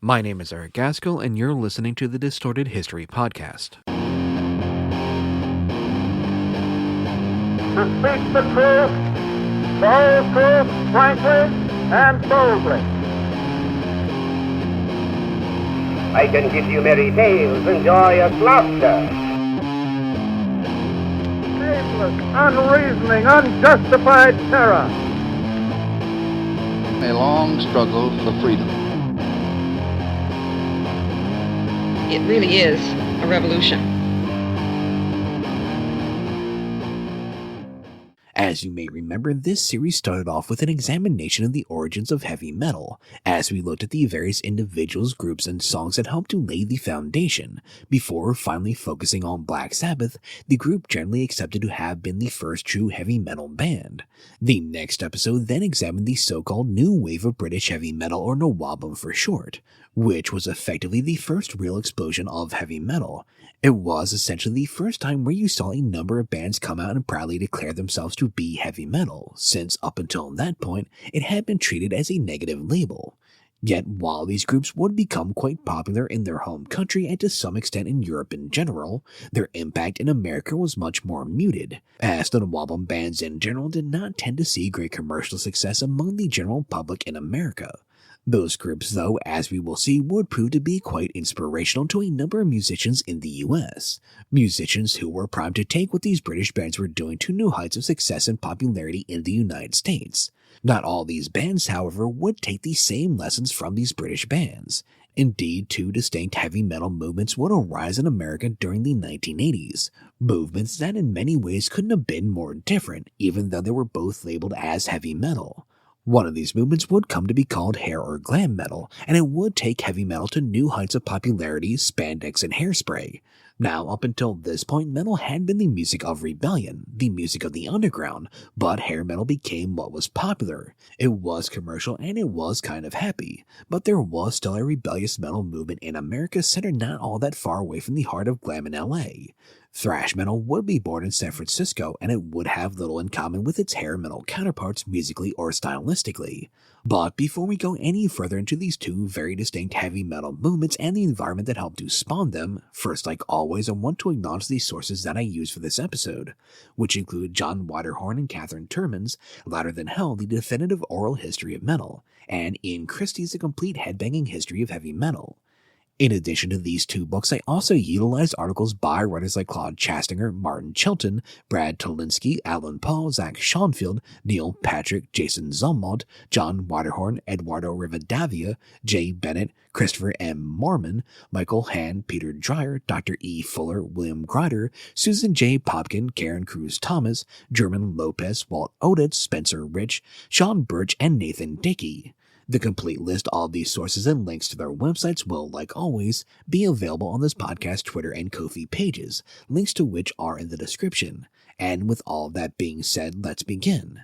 My name is Eric Gaskell, and you're listening to the Distorted History Podcast. To speak the truth, the whole truth, frankly and boldly. I can give you merry tales and joyous laughter. Shameless, unreasoning, unjustified terror. A long struggle for freedom. It really is a revolution. As you may remember, this series started off with an examination of the origins of heavy metal, as we looked at the various individuals, groups, and songs that helped to lay the foundation, before finally focusing on Black Sabbath, the group generally accepted to have been the first true heavy metal band. The next episode then examined the so-called new wave of British heavy metal, or NWOBHM for short, which was effectively the first real explosion of heavy metal. It was essentially the first time where you saw a number of bands come out and proudly declare themselves to be heavy metal, since up until that point, it had been treated as a negative label. Yet while these groups would become quite popular in their home country and to some extent in Europe in general, their impact in America was much more muted, as the NWOBHM bands in general did not tend to see great commercial success among the general public in America. Those groups, though, as we will see, would prove to be quite inspirational to a number of musicians in the US. Musicians who were primed to take what these British bands were doing to new heights of success and popularity in the United States. Not all these bands, however, would take the same lessons from these British bands. Indeed, two distinct heavy metal movements would arise in America during the 1980s. Movements that in many ways couldn't have been more different, even though they were both labeled as heavy metal. One of these movements would come to be called hair or glam metal, and it would take heavy metal to new heights of popularity, spandex, and hairspray. Now, up until this point, metal had been the music of rebellion, the music of the underground, but hair metal became what was popular. It was commercial and it was kind of happy, but there was still a rebellious metal movement in America centered not all that far away from the heart of glam in LA. Thrash metal would be born in San Francisco, and it would have little in common with its hair metal counterparts musically or stylistically. But before we go any further into these two very distinct heavy metal movements and the environment that helped to spawn them, first, like always, I want to acknowledge the sources that I use for this episode, which include John Widerhorn and Catherine Turman's Louder Than Hell, The Definitive Oral History of Metal, and Ian Christie's The Complete Headbanging History of Heavy Metal. In addition to these two books, I also utilized articles by writers like Claude Chastinger, Martin Chilton, Brad Tolinski, Alan Paul, Zach Schoenfield, Neil Patrick, Jason Zumwalt, John Widerhorn, Eduardo Rivadavia, Jay Bennett, Christopher M. Mormon, Michael Hand, Peter Dreyer, Dr. E. Fuller, William Grider, Susan J. Popkin, Karen Cruz Thomas, German Lopez, Walt Odets, Spencer Rich, Sean Birch, and Nathan Dickey. The complete list of these sources and links to their websites will, like always, be available on this podcast Twitter and Ko-fi pages, links to which are in the description. And with all that being said, let's begin.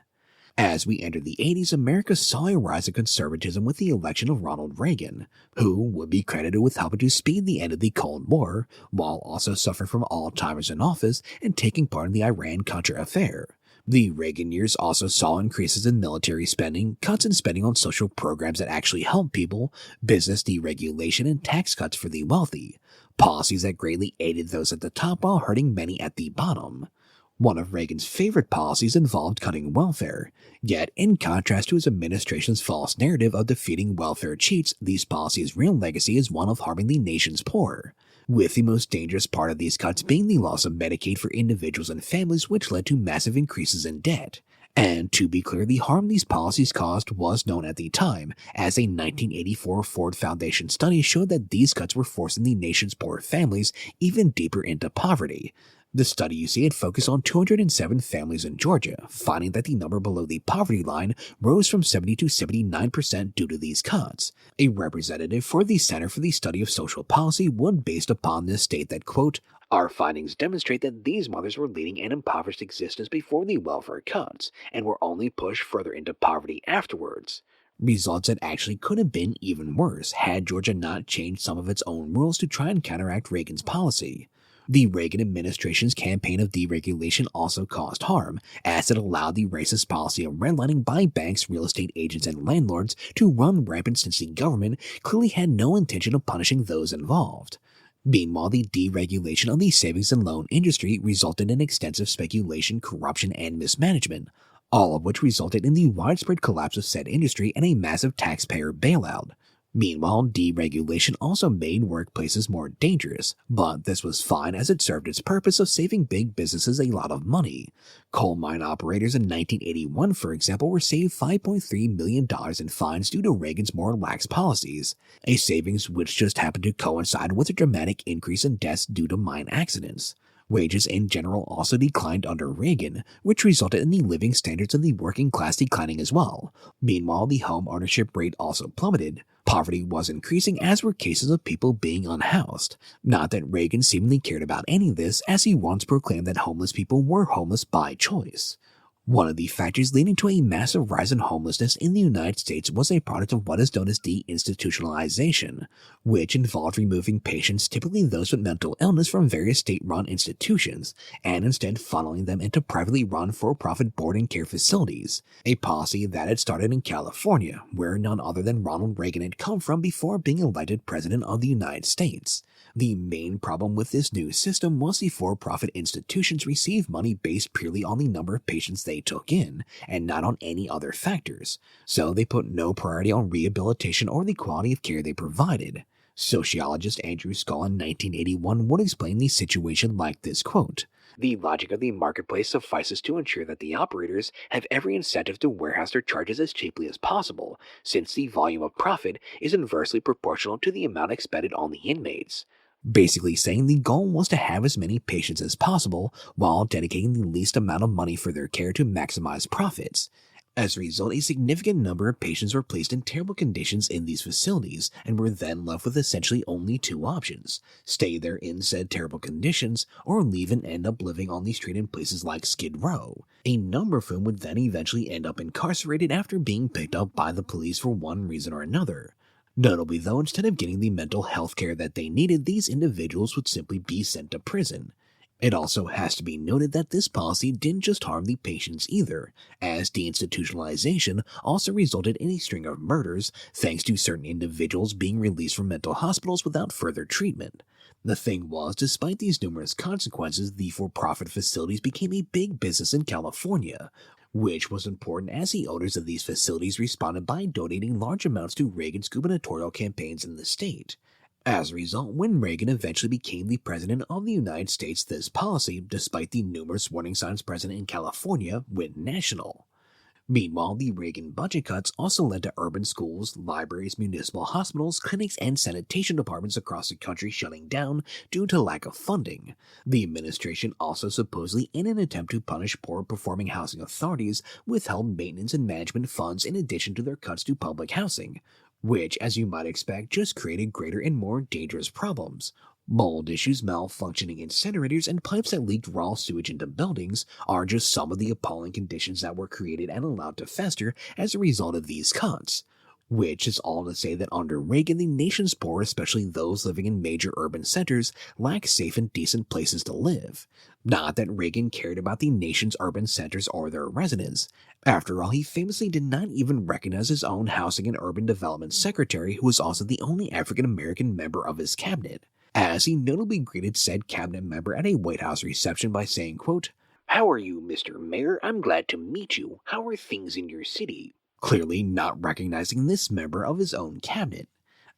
As we entered the 80s, America saw a rise of conservatism with the election of Ronald Reagan, who would be credited with helping to speed the end of the Cold War, while also suffering from Alzheimer's in office and taking part in the Iran-Contra affair. The Reagan years also saw increases in military spending, cuts in spending on social programs that actually help people, business deregulation, and tax cuts for the wealthy, policies that greatly aided those at the top while hurting many at the bottom. One of Reagan's favorite policies involved cutting welfare, yet in contrast to his administration's false narrative of defeating welfare cheats, these policies' real legacy is one of harming the nation's poor, with the most dangerous part of these cuts being the loss of Medicaid for individuals and families, which led to massive increases in debt. And to be clear, the harm these policies caused was known at the time, as a 1984 Ford Foundation study showed that these cuts were forcing the nation's poor families even deeper into poverty. The study you see had focused on 207 families in Georgia, finding that the number below the poverty line rose from 70 to 79% due to these cuts. A representative for the Center for the Study of Social Policy would, based upon this, state that, quote, "Our findings demonstrate that these mothers were leading an impoverished existence before the welfare cuts, and were only pushed further into poverty afterwards. Results that actually could have been even worse had Georgia not changed some of its own rules to try and counteract Reagan's policy." The Reagan administration's campaign of deregulation also caused harm, as it allowed the racist policy of redlining by banks, real estate agents, and landlords to run rampant since the government clearly had no intention of punishing those involved. Meanwhile, the deregulation of the savings and loan industry resulted in extensive speculation, corruption, and mismanagement, all of which resulted in the widespread collapse of said industry and a massive taxpayer bailout. Meanwhile, deregulation also made workplaces more dangerous, but this was fine as it served its purpose of saving big businesses a lot of money. Coal mine operators in 1981, for example, were saved $5.3 million in fines due to Reagan's more lax policies, a savings which just happened to coincide with a dramatic increase in deaths due to mine accidents. Wages in general also declined under Reagan, which resulted in the living standards of the working class declining as well. Meanwhile, the home ownership rate also plummeted. Poverty was increasing, as were cases of people being unhoused. Not that Reagan seemingly cared about any of this, as he once proclaimed that homeless people were homeless by choice. One of the factors leading to a massive rise in homelessness in the United States was a product of what is known as deinstitutionalization, which involved removing patients, typically those with mental illness, from various state-run institutions, and instead funneling them into privately run for-profit board and care facilities, a policy that had started in California, where none other than Ronald Reagan had come from before being elected President of the United States. The main problem with this new system was the for-profit institutions received money based purely on the number of patients they took in, and not on any other factors, so they put no priority on rehabilitation or the quality of care they provided. Sociologist Andrew Scull in 1981 would explain the situation like this, quote, "The logic of the marketplace suffices to ensure that the operators have every incentive to warehouse their charges as cheaply as possible, since the volume of profit is inversely proportional to the amount expended on the inmates." Basically saying the goal was to have as many patients as possible while dedicating the least amount of money for their care to maximize profits. As a result, a significant number of patients were placed in terrible conditions in these facilities and were then left with essentially only two options: stay there in said terrible conditions, or leave and end up living on the street in places like Skid Row, a number of whom would then eventually end up incarcerated after being picked up by the police for one reason or another. Notably though, instead of getting the mental health care that they needed, these individuals would simply be sent to prison. It also has to be noted that this policy didn't just harm the patients either, as deinstitutionalization also resulted in a string of murders thanks to certain individuals being released from mental hospitals without further treatment. The thing was, despite these numerous consequences, the for-profit facilities became a big business in California, which was important as the owners of these facilities responded by donating large amounts to Reagan's gubernatorial campaigns in the state. As a result, when Reagan eventually became the President of the United States, this policy, despite the numerous warning signs present in California, went national. Meanwhile, the Reagan budget cuts also led to urban schools, libraries, municipal hospitals, clinics, and sanitation departments across the country shutting down due to lack of funding. The administration also supposedly, in an attempt to punish poor-performing housing authorities, withheld maintenance and management funds in addition to their cuts to public housing, which, as you might expect, just created greater and more dangerous problems. Mold issues, malfunctioning incinerators, and pipes that leaked raw sewage into buildings are just some of the appalling conditions that were created and allowed to fester as a result of these cuts. Which is all to say that under Reagan, the nation's poor, especially those living in major urban centers, lack safe and decent places to live. Not that Reagan cared about the nation's urban centers or their residents. After all, he famously did not even recognize his own Housing and Urban Development Secretary, who was also the only African-American member of his cabinet, as he notably greeted said cabinet member at a White House reception by saying, quote, "How are you, Mr. Mayor? I'm glad to meet you. How are things in your city?" Clearly not recognizing this member of his own cabinet.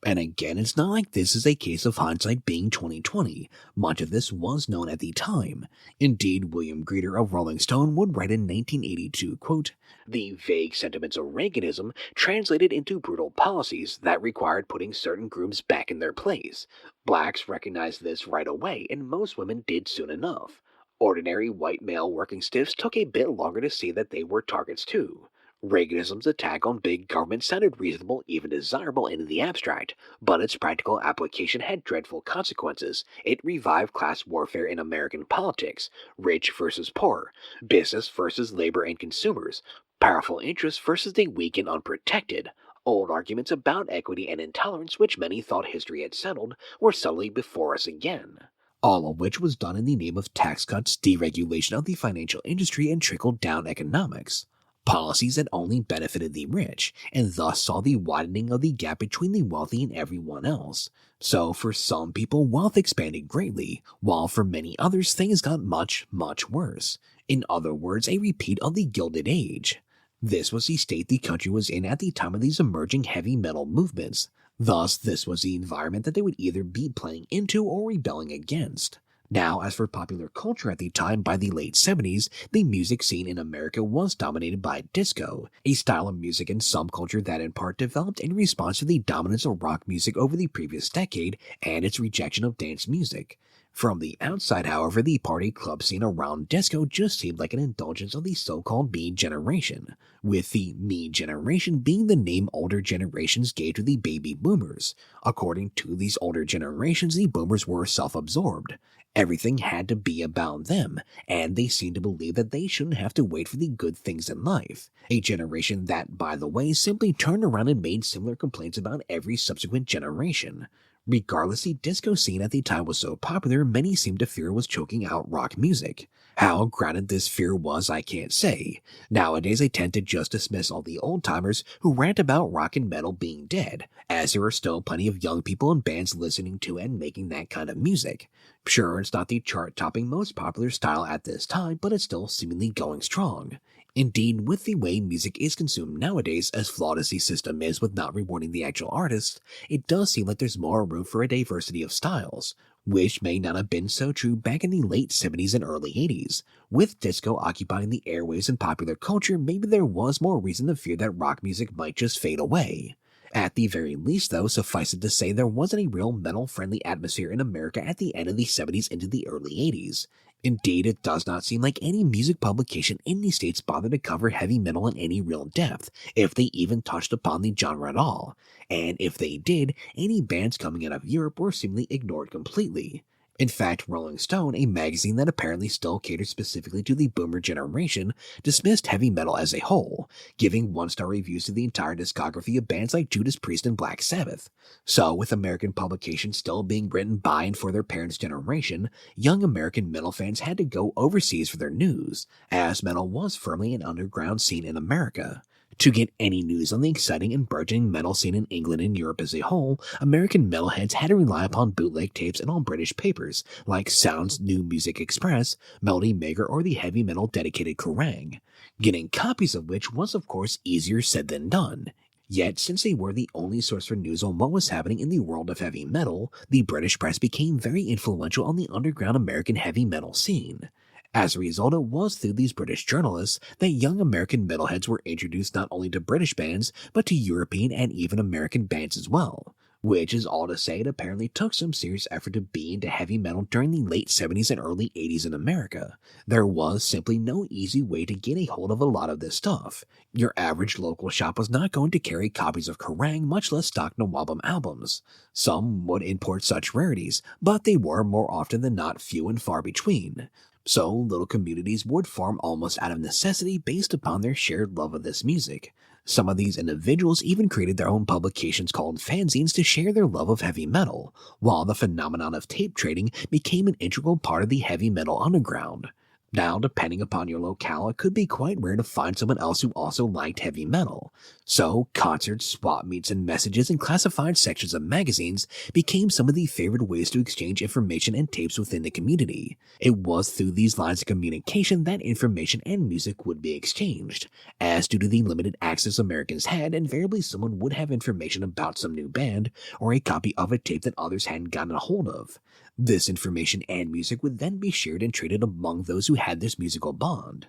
And again, it's not like this is a case of hindsight being 2020. Much of this was known at the time. Indeed, William Greeter of Rolling Stone would write in 1982, quote, "The vague sentiments of Reaganism translated into brutal policies that required putting certain groups back in their place. Blacks recognized this right away, and most women did soon enough. Ordinary white male working stiffs took a bit longer to see that they were targets too. Reaganism's attack on big government sounded reasonable, even desirable in the abstract, but its practical application had dreadful consequences. It revived class warfare in American politics, rich versus poor, business versus labor and consumers, powerful interests versus the weak and unprotected. Old arguments about equity and intolerance, which many thought history had settled, were suddenly before us again." all of which was done in the name of tax cuts, deregulation of the financial industry, and trickle-down economics. Policies that only benefited the rich, and thus saw the widening of the gap between the wealthy and everyone else. So for some people, wealth expanded greatly, while for many others things got much, much worse. In other words, a repeat of the Gilded Age. This was the state the country was in at the time of these emerging heavy metal movements. Thus, this was the environment that they would either be playing into or rebelling against. Now, as for popular culture at the time, by the late 70s, the music scene in America was dominated by disco, a style of music and subculture that in part developed in response to the dominance of rock music over the previous decade and its rejection of dance music. From the outside, however, the party club scene around disco just seemed like an indulgence of the so-called me generation, with the me generation being the name older generations gave to the baby boomers. According to these older generations, the boomers were self-absorbed. Everything had to be about them, and they seemed to believe that they shouldn't have to wait for the good things in life. A generation that, by the way, simply turned around and made similar complaints about every subsequent generation. Regardless, the disco scene at the time was so popular, many seemed to fear it was choking out rock music. How grounded this fear was, I can't say. Nowadays, I tend to just dismiss all the old-timers who rant about rock and metal being dead, as there are still plenty of young people and bands listening to and making that kind of music. Sure, it's not the chart-topping most popular style at this time, but it's still seemingly going strong. Indeed, with the way music is consumed nowadays, as flawed as the system is with not rewarding the actual artist, it does seem like there's more room for a diversity of styles, which may not have been so true back in the late 70s and early 80s. With disco occupying the airwaves and popular culture, maybe there was more reason to fear that rock music might just fade away. At the very least, though, suffice it to say there wasn't a real metal-friendly atmosphere in America at the end of the 70s into the early 80s. Indeed, it does not seem like any music publication in the States bothered to cover heavy metal in any real depth, if they even touched upon the genre at all. And if they did, any bands coming out of Europe were seemingly ignored completely. In fact, Rolling Stone, a magazine that apparently still caters specifically to the boomer generation, dismissed heavy metal as a whole, giving one-star reviews to the entire discography of bands like Judas Priest and Black Sabbath. So, with American publications still being written by and for their parents' generation, young American metal fans had to go overseas for their news, as metal was firmly an underground scene in America. To get any news on the exciting and burgeoning metal scene in England and Europe as a whole, American metalheads had to rely upon bootleg tapes and on British papers like Sound's New Music Express, Melody Maker, or the heavy metal dedicated Kerrang, getting copies of which was of course easier said than done. Yet, since they were the only source for news on what was happening in the world of heavy metal, the British press became very influential on the underground American heavy metal scene. As a result, it was through these British journalists that young American metalheads were introduced not only to British bands, but to European and even American bands as well. Which is all to say it apparently took some serious effort to be into heavy metal during the late 70s and early 80s in America. There was simply no easy way to get a hold of a lot of this stuff. Your average local shop was not going to carry copies of Kerrang, much less stock Nawabum albums. Some would import such rarities, but they were more often than not few and far between. So, little communities would form almost out of necessity based upon their shared love of this music. Some of these individuals even created their own publications called fanzines to share their love of heavy metal, while the phenomenon of tape trading became an integral part of the heavy metal underground. Now, depending upon your locale, it could be quite rare to find someone else who also liked heavy metal. So, concerts, swap meets, and messages in classified sections of magazines became some of the favored ways to exchange information and tapes within the community. It was through these lines of communication that information and music would be exchanged, as due to the limited access Americans had, invariably someone would have information about some new band, or a copy of a tape that others hadn't gotten a hold of. This information and music would then be shared and traded among those who had this musical bond.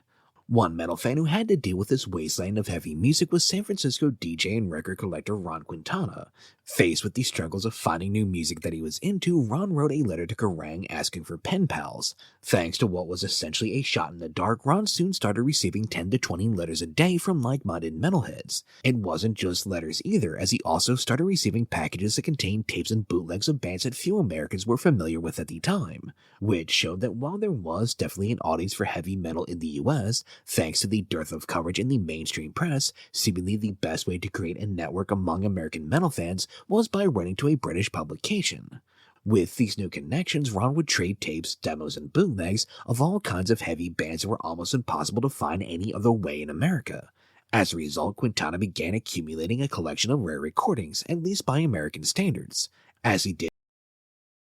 One metal fan who had to deal with this wasteland of heavy music was San Francisco DJ and record collector Ron Quintana. Faced with the struggles of finding new music that he was into, Ron wrote a letter to Kerrang asking for pen pals. Thanks to what was essentially a shot in the dark, Ron soon started receiving 10 to 20 letters a day from like-minded metalheads. It wasn't just letters either, as he also started receiving packages that contained tapes and bootlegs of bands that few Americans were familiar with at the time, which showed that while there was definitely an audience for heavy metal in the US, thanks to the dearth of coverage in the mainstream press, seemingly the best way to create a network among American metal fans was by writing to a British publication. With these new connections, Ron would trade tapes, demos, and bootlegs of all kinds of heavy bands that were almost impossible to find any other way in America. As a result, Quintana began accumulating a collection of rare recordings, at least by American standards. As he did